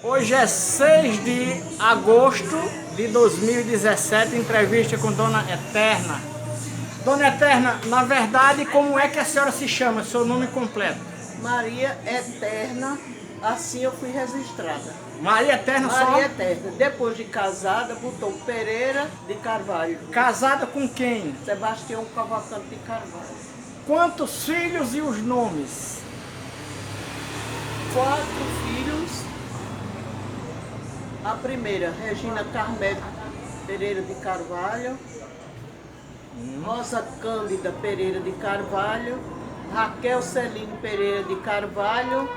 Hoje é 6 de agosto de 2017, entrevista com Dona Eterna. Dona Eterna, na verdade, como é que a senhora se chama, seu nome completo? Maria Eterna, assim eu fui registrada. Maria Eterna só? Maria Eterna. Depois de casada, botou Pereira de Carvalho. Casada com quem? Sebastião Cavalcante de Carvalho. Quantos filhos e os nomes? 4 filhos. A primeira, Regina Carmelo Pereira de Carvalho. Rosa Cândida Pereira de Carvalho. Raquel Celino Pereira de Carvalho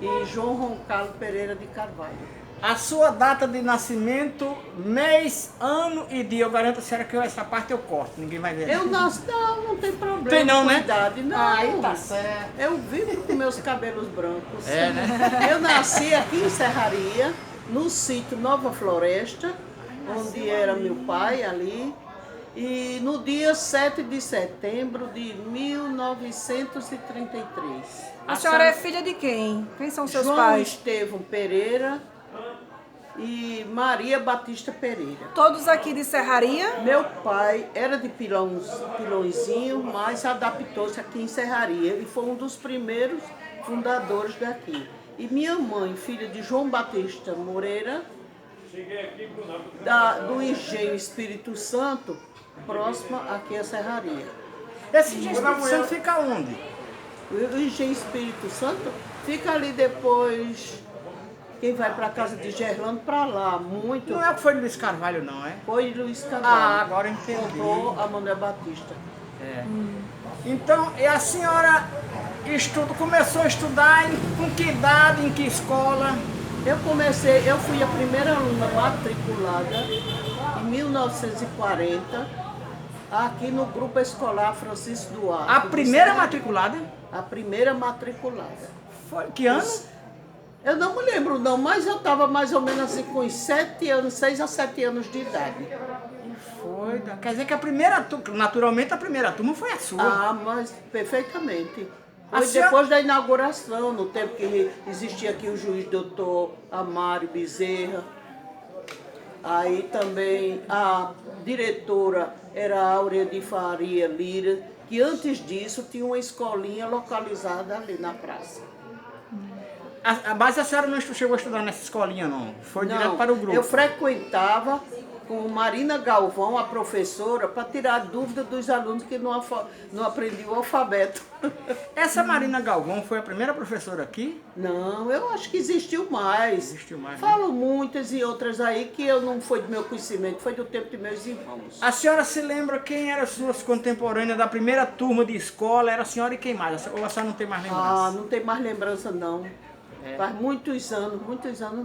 e João Roncalho Pereira de Carvalho. A sua data de nascimento, mês, ano e dia. Eu garanto a senhora que essa parte eu corto, ninguém vai ver. Eu nasci, não tem problema. Tem não, né? Idade, não. Aí tá certo. Eu vivo com meus cabelos brancos. É, né? Eu nasci aqui em Serraria, no sítio Nova Floresta, onde era meu pai ali. E no dia 7 de setembro de 1933. A senhora é filha de quem? Quem são seus João pais? Estevão Pereira e Maria Batista Pereira. Todos aqui de Serraria? Meu pai era de Pilõezinho, mas adaptou-se aqui em Serraria e foi um dos primeiros fundadores daqui. E minha mãe, filha de João Batista Moreira, do Engenho Espírito Santo, próxima aqui a Serraria. Esse Espírito Santo fica onde? O Engenho Espírito Santo fica ali depois, quem vai para a casa de Gerlando, para lá, muito. Não é o que foi Luiz Carvalho, não, é? Foi Luiz Carvalho. Ah, agora eu entendi. Comprou a Manuel Batista. É. Então, e a senhora começou a estudar com que idade, em que escola? Eu fui a primeira aluna matriculada em 1940, aqui no Grupo Escolar Francisco Duarte. A primeira matriculada? A primeira matriculada. Foi que ano? Eu não me lembro não, mas eu estava mais ou menos assim com 7 anos, 6 a 7 anos de idade. Foi, quer dizer que a primeira turma, naturalmente a primeira turma foi a sua. Ah, mas perfeitamente. Foi senhora... depois da inauguração, no tempo que existia aqui o juiz doutor Amário Bezerra. Aí também a diretora era a Áurea de Faria Lira, que antes disso tinha uma escolinha localizada ali na praça. Mas a senhora não chegou a estudar nessa escolinha, não? Foi direto para o grupo? Eu frequentava com Marina Galvão, a professora, para tirar dúvida dos alunos que não aprendiam o alfabeto. Essa Marina Galvão foi a primeira professora aqui? Não, eu acho que existiu mais. Existiu mais, né? Falo muitas e outras aí que eu não foi do meu conhecimento, foi do tempo de meus irmãos. A senhora se lembra quem eram as suas contemporâneas da primeira turma de escola? Era a senhora e quem mais? Ou a senhora não tem mais lembrança? Ah, não tem mais lembrança não. Faz muitos anos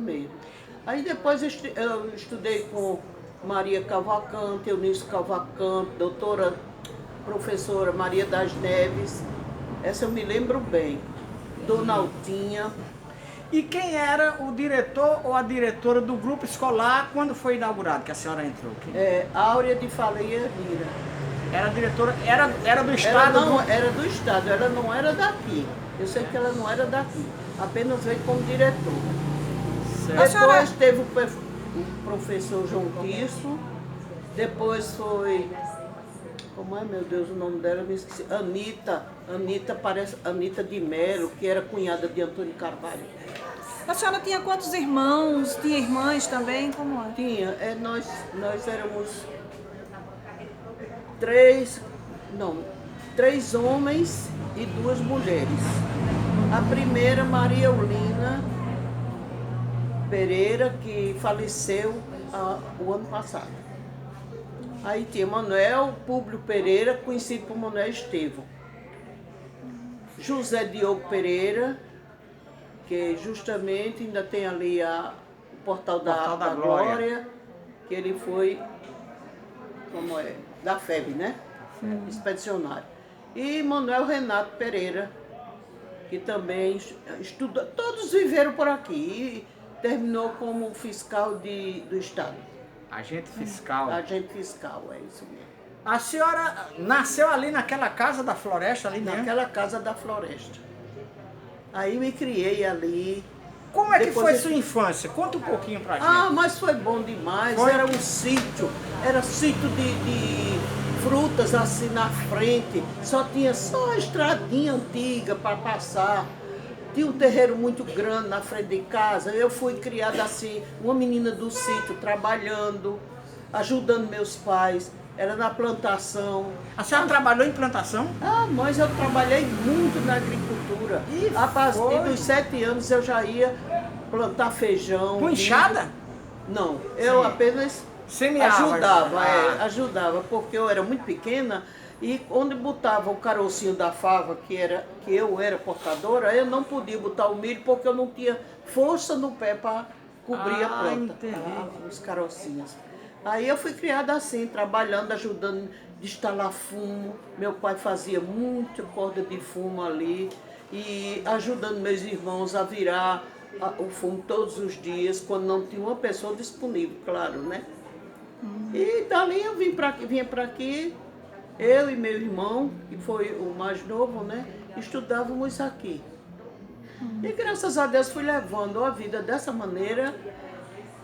mesmo. Aí depois eu estudei com Maria Cavalcante, Eunice Cavalcante, doutora professora Maria das Neves. Essa eu me lembro bem. Dona Altinha. E quem era o diretor ou a diretora do grupo escolar quando foi inaugurado, que a senhora entrou? Áurea de Faria Lira. Era diretora, era do estado? Era do estado, ela não era daqui. Eu sei que ela não era daqui, apenas veio como diretora. Depois teve o professor João Tirso, depois foi, como é, meu Deus, o nome dela, me esqueci, Anita de Melo, que era cunhada de Antônio Carvalho. A senhora tinha quantos irmãos? Tinha irmãs também? Como é? Tinha, nós éramos 3 homens e 2 mulheres. A primeira, Maria Eulina Pereira, que faleceu o ano passado. Aí tinha Manuel Públio Pereira, conhecido por Manuel Estevão. José Diogo Pereira, que justamente ainda tem ali o Portal da Glória, que ele foi, da FEB, né? Expedicionário. E Manuel Renato Pereira, que também estuda, todos viveram por aqui e terminou como fiscal do estado. Agente fiscal. Agente fiscal, é isso mesmo. A senhora nasceu ali naquela casa da floresta ali mesmo? Naquela casa da floresta. Aí me criei ali. Como é que Depois foi eu- sua infância? Conta um pouquinho pra gente. Ah, mas foi bom demais. Foi? Era um sítio. Era sítio de frutas assim na frente. Só a estradinha antiga para passar. Tinha um terreiro muito grande na frente de casa. Eu fui criada assim, uma menina do sítio, trabalhando, ajudando meus pais. Era na plantação. A senhora trabalhou em plantação? Ah, mas eu trabalhei muito na agricultura. Ih, A partir foi? dos 7 anos eu já ia plantar feijão. Com milho. enxada? Não, eu Sim. apenas Semeava. ajudava, Ah. ajudava, porque eu era muito pequena e onde botava o carocinho da fava, que eu era portadora, eu não podia botar o milho porque eu não tinha força no pé para cobrir a planta, entendi. os carocinhos. Aí eu fui criada assim, trabalhando, ajudando a instalar fumo. Meu pai fazia muita corda de fumo ali e ajudando meus irmãos a virar o fumo todos os dias, quando não tinha uma pessoa disponível, claro, né? E dali eu vinha para aqui, eu e meu irmão, que foi o mais novo, né? Estudávamos aqui. E graças a Deus fui levando a vida dessa maneira,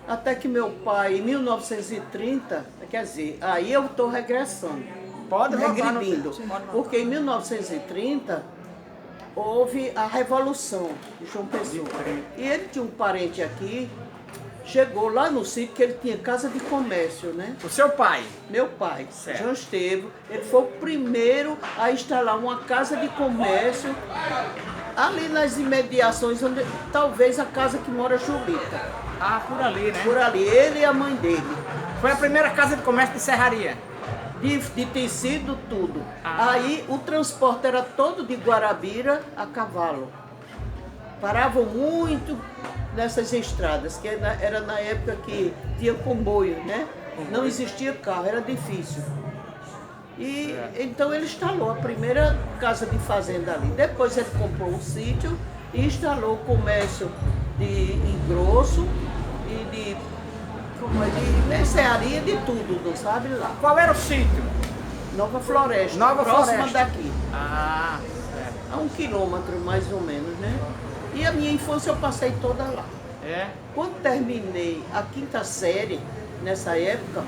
até que meu pai, em 1930, quer dizer, aí eu estou regressando, Pode voltar no regredindo, tempo, sim, pode voltar. porque em 1930 houve a Revolução de João Pessoa. E ele tinha um parente aqui, chegou lá no sítio, que ele tinha casa de comércio, né? O seu pai? Meu pai, Certo. João Estevo, ele foi o primeiro a instalar uma casa de comércio ali nas imediações, onde talvez a casa que mora Julita. Ah, por ali, né? Por ali, ele e a mãe dele. Foi a primeira casa de comércio de serraria. De tecido, tudo. Ah. Aí o transporte era todo de Guarabira a cavalo. Paravam muito nessas estradas, que era na época que tinha comboio, né? Não existia carro, era difícil. E então ele instalou a primeira casa de fazenda ali. Depois ele comprou um sítio e instalou o comércio de engrosso e de mercearia, de tudo, não sabe lá. Qual era o sítio? Nova Floresta, Nova próxima Floresta. daqui. Ah, certo. A 1 quilômetro mais ou menos, né? E a minha infância eu passei toda lá. É. Quando terminei a 5ª série, nessa época,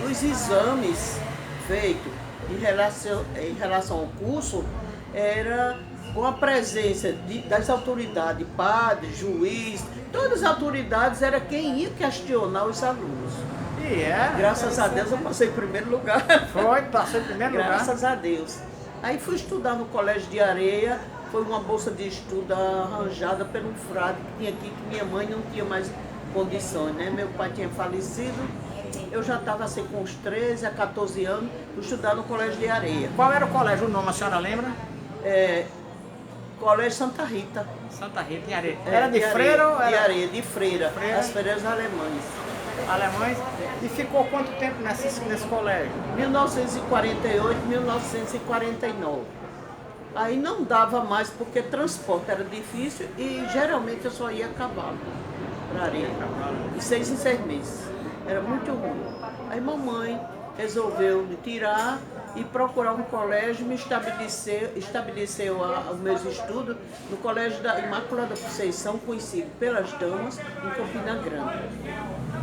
os exames feitos em relação ao curso era com a presença das autoridades, padre, juiz, todas as autoridades era quem ia questionar os alunos. E é? Graças a Deus eu passei em primeiro lugar. Foi, passou em primeiro lugar. Graças a Deus. Aí fui estudar no Colégio de Areia, foi uma bolsa de estudo arranjada pelo frade que tinha aqui, que minha mãe não tinha mais condições, né? Meu pai tinha falecido, eu já estava assim com uns 13 a 14 anos, fui estudar no Colégio de Areia. Qual era o colégio? O nome a senhora lembra? Colégio Santa Rita. Santa Rita, em Areia. Era de Areia, freira ou De era Areia, de freira, Freira. as freiras alemães. alemães? E ficou quanto tempo nesse colégio? 1948, 1949. Aí não dava mais porque transporte era difícil e geralmente eu só ia a cavalo para Areia. De 6 em 6 meses. Era muito ruim. Aí mamãe resolveu me tirar e procurar um colégio, me estabeleceu os meus estudos no Colégio da Imaculada Conceição, conhecido pelas damas, em Campina Grande.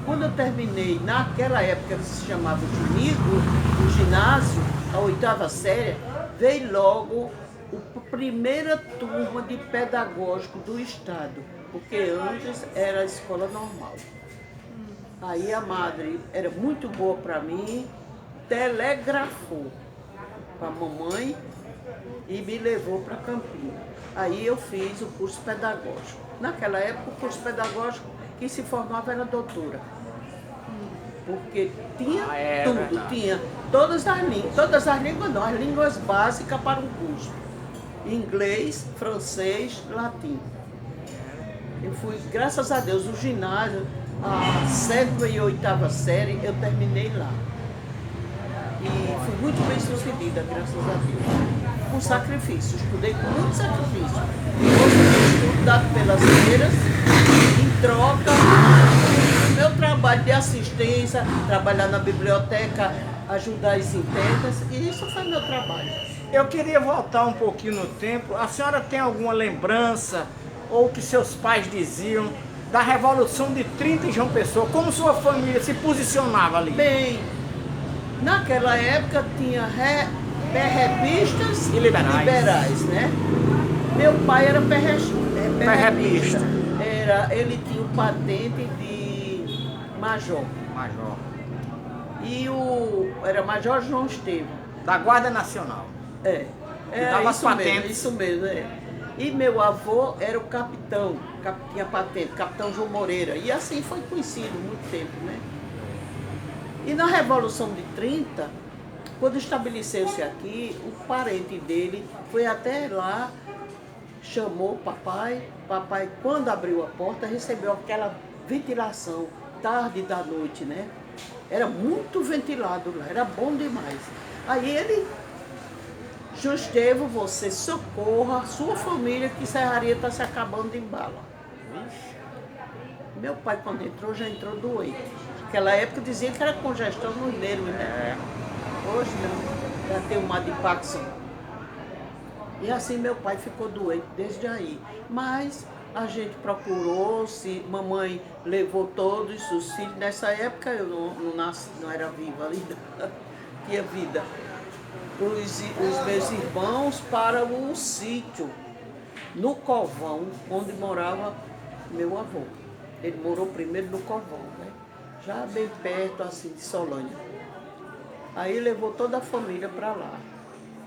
Quando eu terminei, naquela época que se chamava o ginásio, a 8ª série, veio logo a primeira turma de pedagógico do estado, porque antes era a escola normal. Aí a madre era muito boa para mim, telegrafou para a mamãe e me levou para Campinas. Aí eu fiz o curso pedagógico. Naquela época, o curso pedagógico que se formava era doutora. Porque tinha tudo, verdade. tinha todas as línguas não, as línguas básicas para um curso. Inglês, francês, latim. Eu fui, graças a Deus, o ginásio, a 7ª e 8ª série, eu terminei lá. E fui muito bem sucedida, graças a Deus. Com sacrifício, estudei com muito sacrifício. Consegui estudar pelas feiras, em troca, o meu trabalho de assistência, trabalhar na biblioteca, ajudar as internas, e isso foi meu trabalho. Eu queria voltar um pouquinho no tempo. A senhora tem alguma lembrança ou o que seus pais diziam da Revolução de 30 em João Pessoa? Como sua família se posicionava ali? Bem, naquela época tinha perrebistas E liberais. né? Meu pai era Perrebista. Ele tinha o patente de major. Major. E era Major João Estevam. Da Guarda Nacional. Dava as patentes. Isso mesmo, E meu avô era o capitão, tinha patente, Capitão João Moreira. E assim foi conhecido muito tempo, né? E na Revolução de 30, quando estabeleceu-se aqui, o parente dele foi até lá, chamou o papai. Papai, quando abriu a porta, recebeu aquela ventilação, tarde da noite, né? Era muito ventilado lá, era bom demais. Aí ele, João Estevam, você socorra a sua família, que Serraria está se acabando em bala. Meu pai, quando entrou, já entrou doente. Naquela época dizia que era congestão nos nervos, né? Hoje não, já tem o mal de Parkinson. E assim meu pai ficou doente desde aí. Mas a gente procurou, mamãe levou todos os filhos. Nessa época eu não nasci, não era viva ainda, tinha vida. Os meus irmãos para o sítio, no Covão, onde morava meu avô. Ele morou primeiro no Covão, né? Já bem perto assim de Solânia. Aí levou toda a família para lá.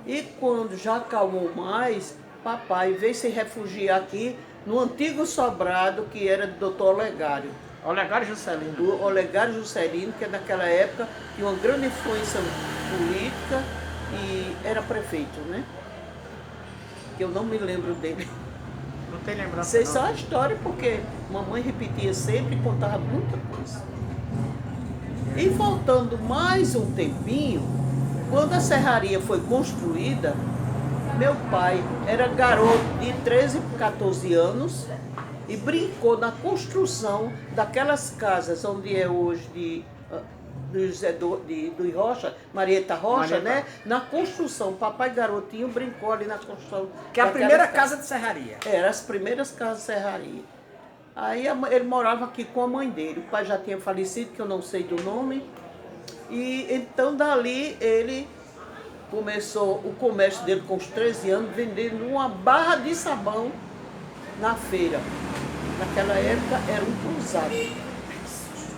E quando já acalmou mais, papai veio se refugiar aqui no antigo sobrado que era do doutor Olegário. Olegário Juscelino. O Olegário Juscelino, que naquela época tinha uma grande influência política e era prefeito, né? Que eu não me lembro dele. Não tem lembrança. Sei só a história, porque mamãe repetia sempre e contava muita coisa. E voltando mais um tempinho, quando a serraria foi construída, meu pai era garoto de 13, 14 anos e brincou na construção daquelas casas onde é hoje do José do Rocha, Marieta Rocha, né? Na construção, papai garotinho brincou ali na construção. Que é a primeira casa de serraria. Era as primeiras casas de serraria. Aí ele morava aqui com a mãe dele. O pai já tinha falecido, que eu não sei do nome. E então dali ele começou o comércio dele com os 13 anos, vendendo uma barra de sabão na feira. Naquela época era um cruzado.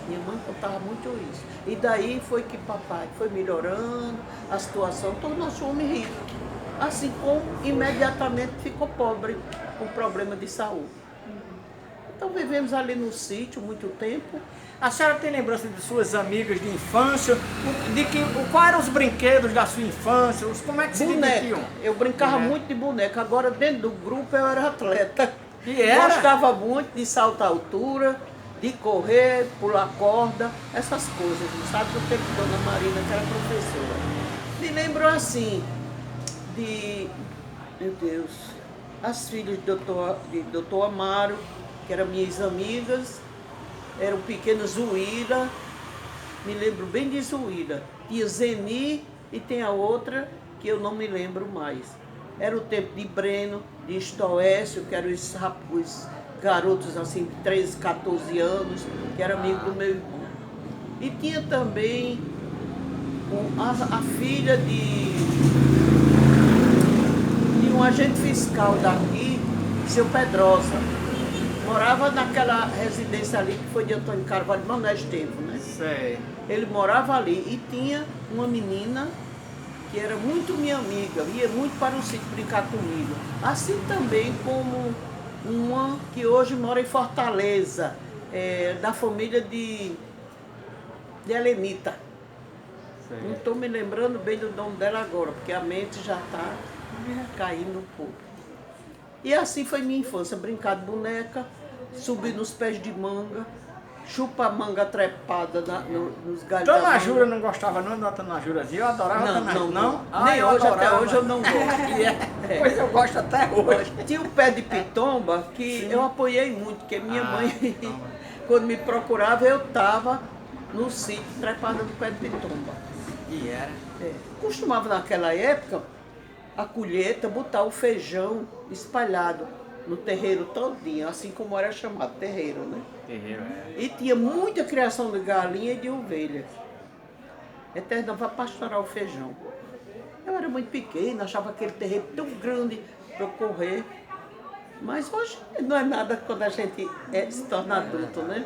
Minha mãe contava muito isso. E daí foi que papai foi melhorando, a situação tornou-se um homem rico. Assim como imediatamente ficou pobre, com problema de saúde. Então vivemos ali no sítio muito tempo. A senhora tem lembrança de suas amigas de infância? Quais eram os brinquedos da sua infância? Como é que se divertiam? Eu brincava muito de boneca. Agora dentro do grupo eu era atleta. E era? Gostava muito de saltar altura, de correr, pular corda, essas coisas. Sabe do tempo de Dona Marina, que era professora. Me lembro assim, meu Deus, as filhas de doutor Amaro, que eram minhas amigas, eram pequenas Zuíra, me lembro bem de Zuíra. Tinha Zeni e tem a outra que eu não me lembro mais. Era o tempo de Breno, de Estoécio, que eram os garotos assim de 13, 14 anos, que era amigo do meu irmão. E tinha também a filha de um agente fiscal daqui, seu Pedrosa. Morava naquela residência ali que foi de Antônio Carvalho, Manuel Estevam, né? Sei. Ele morava ali e tinha uma menina que era muito minha amiga, ia muito para o sítio brincar comigo. Assim também como uma que hoje mora em Fortaleza, da família de Helenita. Sei. Não estou me lembrando bem do nome dela agora, porque a mente já está caindo um pouco. E assim foi minha infância, brincar de boneca, subir nos pés de manga, chupa manga trepada nos galhos da Dona manga. Jura não gostava não da Dona Jurazinha? Eu adorava Dona Jura. Não. Ah, Nem eu hoje, até adorava. hoje eu não gosto. Pois eu gosto até hoje. Tinha o pé de pitomba que eu apoiei muito, porque minha mãe, quando me procurava, eu estava no sítio trepada do pé de pitomba. E era? Costumava naquela época a colheita botar o feijão espalhado no terreiro todinho, assim como era chamado terreiro, né? Terreiro, é. E tinha muita criação de galinha e de ovelha. Eterna vai pastorar o feijão. Eu era muito pequena, achava aquele terreiro tão grande para eu correr. Mas hoje não é nada quando a gente se torna adulto, né?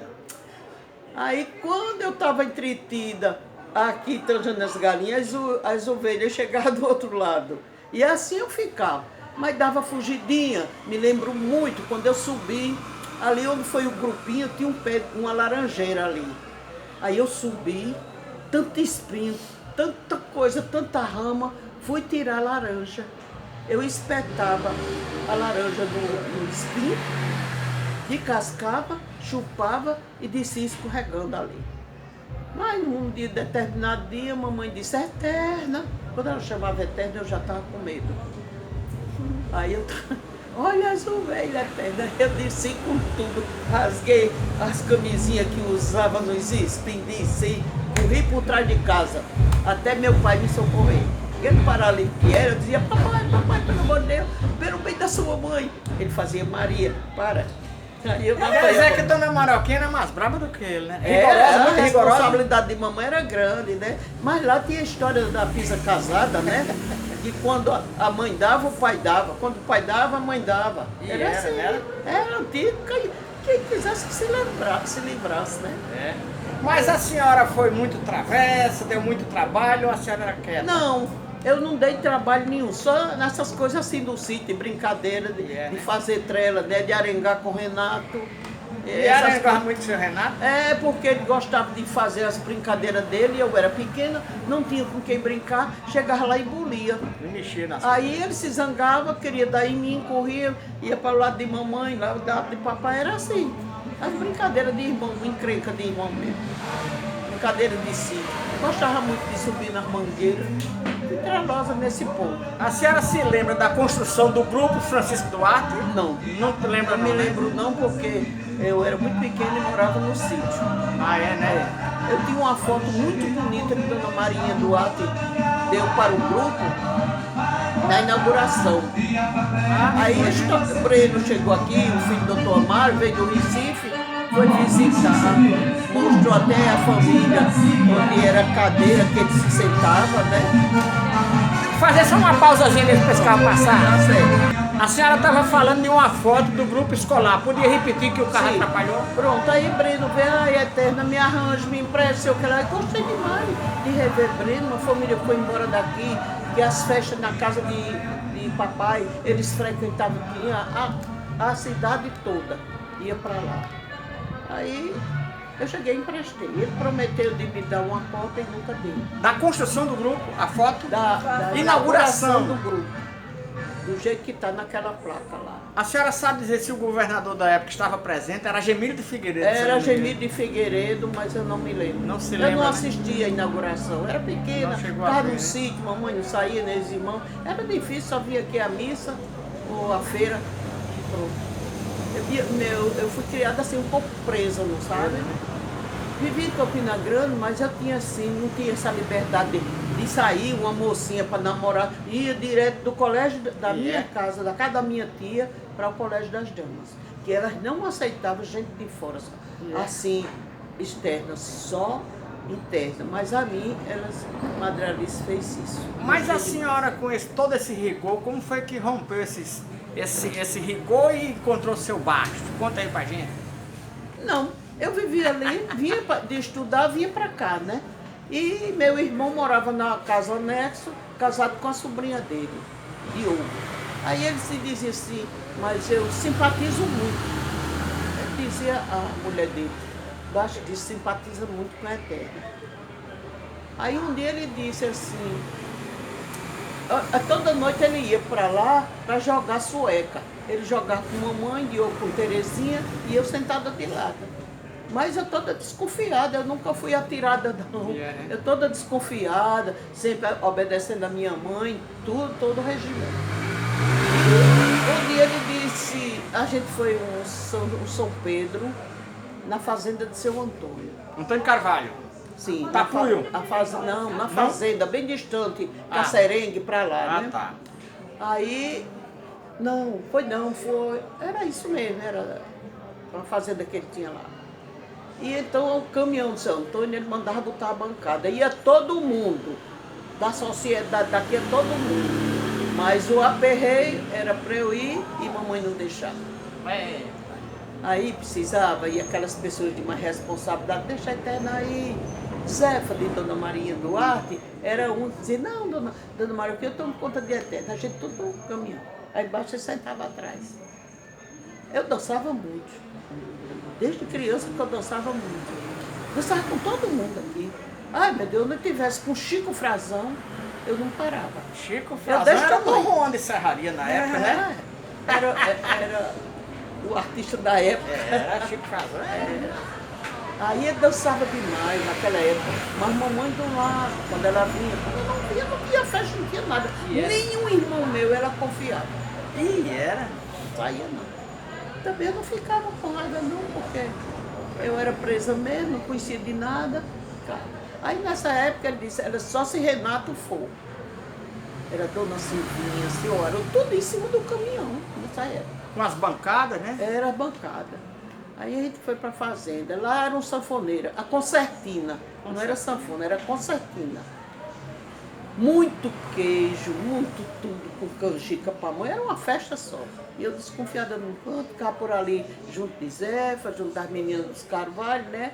Aí quando eu estava entretida aqui transando as galinhas, as ovelhas chegavam do outro lado. E assim eu ficava. Mas dava fugidinha. Me lembro muito, quando eu subi, ali onde foi o grupinho, tinha um pé, uma laranjeira ali. Aí eu subi, tanto espinho, tanta coisa, tanta rama, fui tirar a laranja. Eu espetava a laranja no espinho, descascava, chupava e descia escorregando ali. Mas num dia, determinado dia, a mamãe disse, Eterna. Quando ela chamava Eterna, eu já estava com medo. Aí eu, olha as ovelhas, Eterna. Eu desci com tudo, rasguei as camisinhas que usava nos espinhos, desci, corri por trás de casa, até meu pai me socorrer. Ele paralítico que era, eu dizia, papai, pelo amor de Deus, pelo bem da sua mãe. Ele fazia, Maria, para. Aí eu Mas é que Dona Maroquinha era mais brava do que ele, né? A Muito responsabilidade de mamãe era grande, né? Mas lá tinha a história da pisa casada, né? De quando a mãe dava, o pai dava. Quando o pai dava, a mãe dava. Era assim, era antigo. Quem quisesse que se livrasse, né? É. Mas a senhora foi muito travessa, deu muito trabalho, ou a senhora era quieta? Não, eu não dei trabalho nenhum, só nessas coisas assim do sítio, brincadeira, de fazer trela, né? De arengar com o Renato. E arengava muito o seu Renato? É, porque ele gostava de fazer as brincadeiras dele, eu era pequena, não tinha com quem brincar, chegava lá e bulia. Me mexia nas Aí ele se zangava, queria dar em mim, corria, ia para o lado de mamãe, lá do lado de papai, era assim. As brincadeiras de irmão, encrenca de irmão mesmo. Brincadeira de sítio. Gostava muito de subir nas mangueiras. Tralosa nesse ponto. A senhora se lembra da construção do grupo Francisco Duarte? Não. Não te lembra? Não me lembro não, porque eu era muito pequena e morava no sítio. Ah, é, né? Eu tinha uma foto muito bonita que Dona Marinha Duarte deu para o grupo na inauguração. Aí o Breno chegou aqui, o filho do Dr. Amaro, veio do Recife, foi visitar, mostrou até a família, onde era a cadeira que ele se sentava, né? Fazer só uma pausazinha nesse pra esse carro passar. Tá certo. A senhora estava falando de uma foto do grupo escolar. Podia repetir que o carro Sim. atrapalhou? Pronto, aí Breno veio, ai Eterna, me arranja, me empresta, eu quero. Gostei demais de rever Breno, uma família foi embora daqui, que as festas na casa de papai, eles frequentavam, tinha a cidade toda, ia para lá. Aí eu cheguei e emprestei. Ele prometeu de me dar uma cópia e nunca deu. Da construção do grupo, a foto? Da inauguração do grupo. Do jeito que está naquela placa lá. A senhora sabe dizer se o governador da época estava presente? Era Gemílio de Figueiredo. Era Gemílio de Figueiredo, mas eu não me lembro. Não se eu lembra, não né? assisti a inauguração. Era pequena, Não chegou a estava ver, no né? sítio, mamãe não saía, nem os irmãos. Era difícil, só via aqui a missa ou a feira e pronto. Eu fui criada assim, um pouco presa, não sabe? Vivi em Campina Grande, mas eu tinha assim, não tinha essa liberdade de sair, uma mocinha para namorar, ia direto do colégio da minha casa, da casa da minha tia, para o colégio das damas. Que elas não aceitavam gente de fora, assim, externa, só interna. Mas a mim, Madre Alice fez isso. Mas a senhora, com todo esse rigor, como foi que rompeu esse rigor e encontrou seu basto? Conta aí pra gente. Não, eu vivia ali, vinha de estudar, vinha para cá, né? E meu irmão morava na casa anexo, casado com a sobrinha dele, Diogo. Aí ele se dizia assim, mas eu simpatizo muito. Ele dizia a mulher dele, baixo disse, simpatiza muito com a Eterna. Aí um dia ele disse assim, toda noite ele ia para lá para jogar sueca. Ele jogava com mamãe, Diogo com Terezinha e eu sentada de lado. Mas eu toda desconfiada, eu nunca fui atirada não. Eu toda desconfiada, sempre obedecendo a minha mãe, todo o regimento. Um dia ele disse, a gente foi um São Pedro, na fazenda de seu Antônio. Antônio Carvalho. Sim. Tapuio? Na fazenda, bem distante, Cacerengue, para lá, né? Tá. Aí Não, foi. Era isso mesmo, era uma fazenda que ele tinha lá. E então o caminhão de São Antônio, ele mandava botar a bancada. Ia todo mundo, da sociedade daqui, ia todo mundo. Mas o aperreio era para eu ir e mamãe não deixava. Aí precisava, e aquelas pessoas de mais responsabilidade, deixa a Eterna aí. Zefa de Dona Maria Duarte, era um que dizia, não, Dona Maria, eu tomo conta de Eterna, a gente tudo no caminhão. Aí embaixo eu sentava atrás. Eu dançava muito. Desde criança que eu dançava muito. Dançava com todo mundo aqui. Ai, meu Deus, se eu não tivesse com Chico Frazão, eu não parava. Chico Frazão era do onde Serraria na época, né? Era o artista da época. Era Chico Frazão. Aí eu dançava demais naquela época. Mas mamãe do lado, quando ela vinha, quando eu não via festa, não tinha nada. Nenhum irmão meu ela confiava. E era? Não saía não. Também eu não ficava com nada não, porque eu era presa mesmo, não conhecia de nada. Aí nessa época ele disse, era só se Renato for. Era Dona Silvinha, senhora, tudo em cima do caminhão nessa época. Com as bancadas, né? Era bancada. Aí a gente foi para a fazenda, lá era um sanfoneiro, a concertina, não era sanfona, era concertina. Muito queijo, muito tudo, com canjica, pamonha, era uma festa só. E eu desconfiada num canto, ficava por ali junto de Zefa, junto das meninas dos Carvalho, né?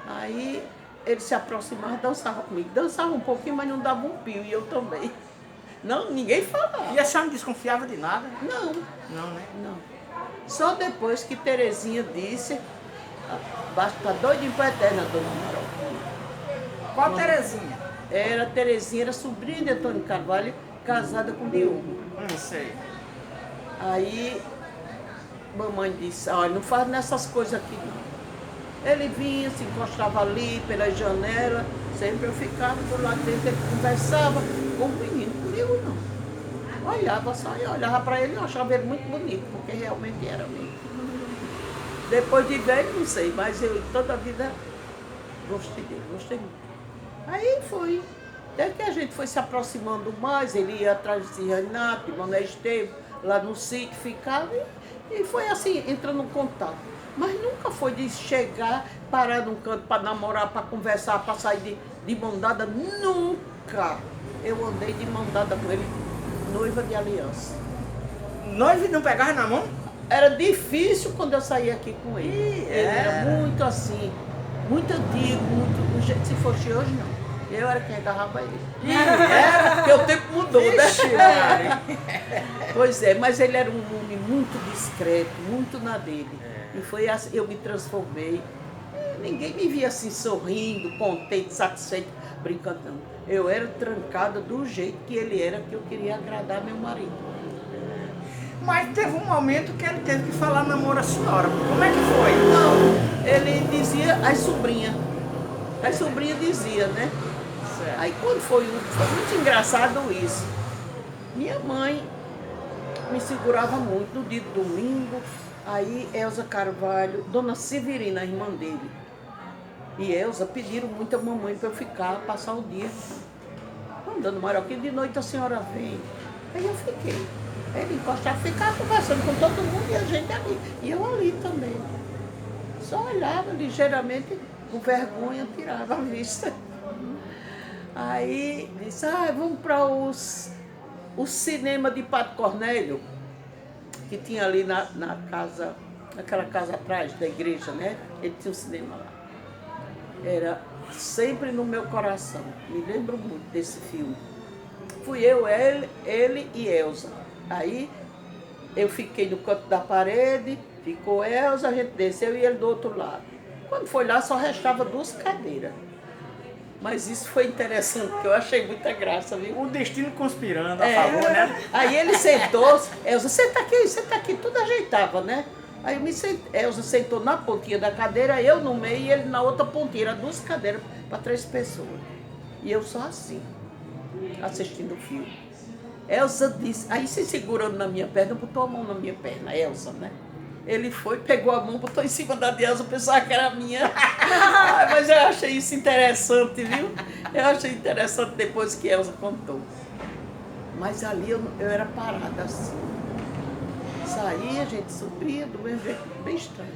Aí ele se aproximava, dançava comigo. Dançava um pouquinho, mas não dava um pio, e eu também. Não, ninguém falava. E a senhora não desconfiava de nada? Não. Não, né? Não. Só depois que Terezinha disse, basta estar doidinho para a Eterna, Dona Maroquinha. Qual Terezinha? Era Terezinha, era sobrinha de Antônio Carvalho, casada com Diogo. Não sei. Aí, mamãe disse, olha, não faz nessas coisas aqui não. Ele vinha, se encostava ali pela janela, sempre eu ficava do lado dele, ele conversava com o menino, comigo não. Olhava só e olhava para ele, eu achava ele muito bonito, porque realmente era mesmo. Depois de velho, não sei, mas eu toda a vida gostei dele, gostei muito. Aí foi, até que a gente foi se aproximando mais, ele ia atrás de Renato, de Mané Estevam, lá no sítio ficava, e foi assim, entrando em contato. Mas nunca foi de chegar, parar num canto para namorar, para conversar, para sair de mão dada, nunca. Eu andei de mão dada com ele, noiva de aliança. Noiva e não pegava na mão? Era difícil quando eu saía aqui com ele. Ele era muito assim, muito antigo, muito do jeito, se fosse hoje não. Eu era quem agarrava ele. Porque o tempo mudou, né? Pois é, mas ele era um homem muito discreto, muito na dele. E foi assim, eu me transformei. Ninguém me via assim sorrindo, contente, satisfeito, brincando. Não. Eu era trancada do jeito que ele era, que eu queria agradar meu marido. Mas teve um momento que ele teve que falar namoro a senhora. Como é que foi? Não, ele dizia as sobrinhas. As sobrinhas diziam, né? Certo. Aí quando foi muito engraçado isso. Minha mãe me segurava muito no dia de domingo. Aí Elza Carvalho, Dona Severina, a irmã dele, e Elza pediram muito a mamãe para eu ficar, passar o dia. Andando Maroquinha, de noite a senhora vem. Aí eu fiquei. Ele encostava, ficava conversando com todo mundo e a gente ali. E eu ali também. Só olhava ligeiramente, com vergonha, tirava a vista. Aí disse, vamos para o cinema de Padre Cornélio, que tinha ali na casa, naquela casa atrás da igreja, né? Ele tinha um cinema lá. Era sempre no meu coração. Me lembro muito desse filme. Fui eu, ele e Elza. Aí eu fiquei no canto da parede, ficou Elza, a gente desceu e ele do outro lado. Quando foi lá, só restava 2 cadeiras. Mas isso foi interessante, porque eu achei muita graça, viu? O destino conspirando a favor, né? Aí ele sentou, Elza, senta aqui, tudo ajeitava, né? Aí Elza sentou na pontinha da cadeira, eu no meio e ele na outra pontinha. Era 2 cadeiras para 3 pessoas. E eu só assim, assistindo o filme. Elza disse, aí se segurando na minha perna, botou a mão na minha perna, Elza, né? Ele foi, pegou a mão, botou em cima da de Elza, pensava que era minha. Mas eu achei isso interessante, viu? Eu achei interessante depois que Elza contou. Mas ali eu era parada assim. saía, a gente subia do mesmo jeito, bem estranho.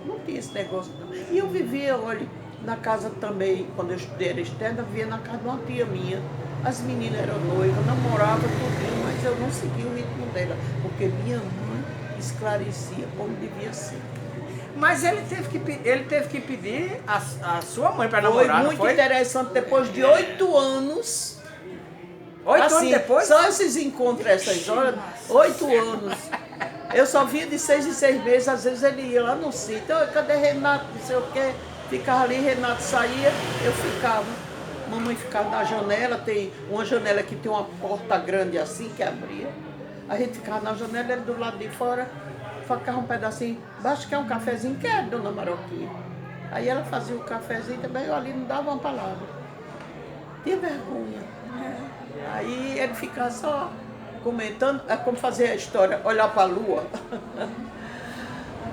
Não tinha esse negócio não. E eu vivia, olha, na casa também, quando eu estudei era externa, eu vivia na casa de uma tia minha. As meninas eram noivas, namoravam tudinho, mas eu não seguia o ritmo dela, porque minha mãe esclarecia como devia ser. Mas ele teve que pedir a sua mãe para namorar, Foi muito interessante, depois de 8 anos. 8 assim, anos depois? Só esses encontros, essas horas, 8 anos. Eu só via de 6 em 6 meses, às vezes ele ia lá no sítio, cadê Renato, não sei o quê. Ficava ali, Renato saía, eu ficava. Mamãe ficava na janela, tem uma janela que tem uma porta grande assim, que abria. A gente ficava na janela, ele do lado de fora, ficava um pedacinho, basta que é um cafezinho, quer, dona Maroquinha? Aí ela fazia o cafezinho também, eu ali não dava uma palavra. Tinha vergonha. Aí ele ficava só comentando, é como fazer a história, olhar para a lua.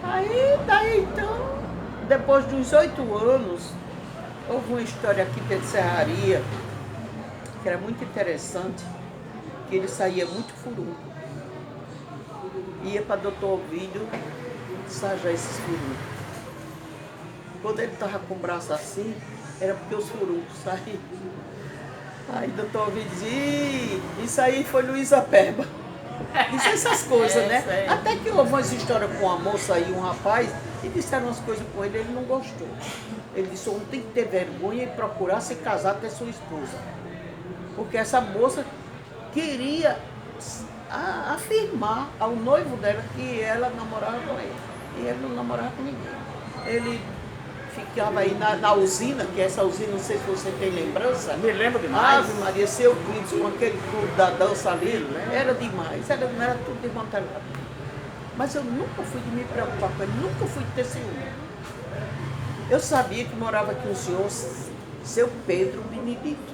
Aí, daí então, depois de uns 8 anos, houve uma história aqui de serraria, que era muito interessante, que ele saía muito furunco. Ia para doutor Ovídio sajar esses furuncos. Quando ele estava com o braço assim, era porque os furuncos saíam. Aí o doutor Ovídio dizia, isso aí foi Luísa Peba. Disse essas coisas, né? Até que houve umas histórias com uma moça e um rapaz, e disseram umas coisas com ele, ele não gostou. Ele disse, não tem que ter vergonha e procurar se casar ter sua esposa. Porque essa moça queria afirmar ao noivo dela que ela namorava com ele. E ele não namorava com ninguém. Ele ficava aí na usina, que essa usina, não sei se você tem lembrança. Me lembro demais. Ave Maria, seu Cristo, com aquele clube da dança ali, era demais. Era tudo desmantelado. Mas eu nunca fui de me preocupar com ele, nunca fui de ter ciúme. Eu sabia que morava aqui um senhor, seu Pedro Benedito.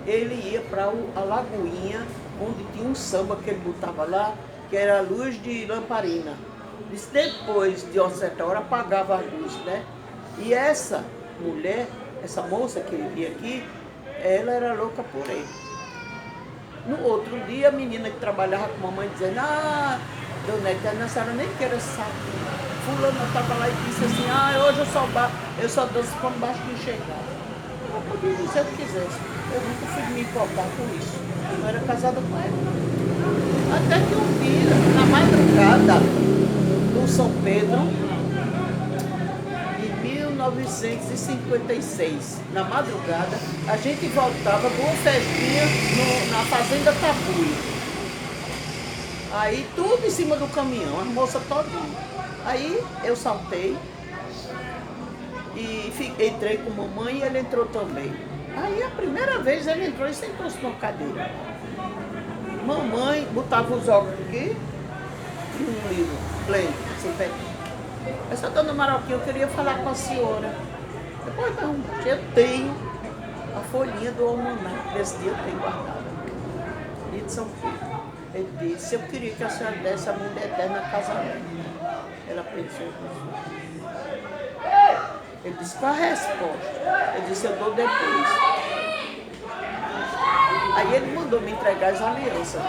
Ele ia para a Lagoinha, onde tinha um samba que ele botava lá, que era a luz de lamparina. Disse, depois de uma certa hora apagava a luz, né? E essa mulher, essa moça que vivia aqui, ela era louca por ele. No outro dia, a menina que trabalhava com a mamãe dizendo, dona Eterna, a senhora nem queira saber. Fulana estava lá e disse assim, hoje eu só danço quando baixo de enxergar. Eu podia dizer o que quisesse. Eu nunca fui me importar com isso. Eu não era casada com ela. Até que um dia, na madrugada do São Pedro, de 1956, na madrugada, a gente voltava de uma festinha na Fazenda Tabuio. Aí tudo em cima do caminhão, as moças todinhas. Aí eu saltei e entrei com a mamãe e ele entrou também. Aí a primeira vez ele entrou e sentou-se numa cadeira. Mamãe botava os óculos aqui e um livro, pleno, sem pé. Essa dona Maroquinha, eu queria falar com a senhora. Depois não, eu tenho a folhinha do almanac, desse dia eu tenho guardada. Dia de São Pedro. Ele disse, eu queria que a senhora desse a mulher eterna na casamento. Ela pensou nisso. Ele disse, qual a resposta? Eu disse, eu dou depois. Aí ele mandou me entregar as alianças.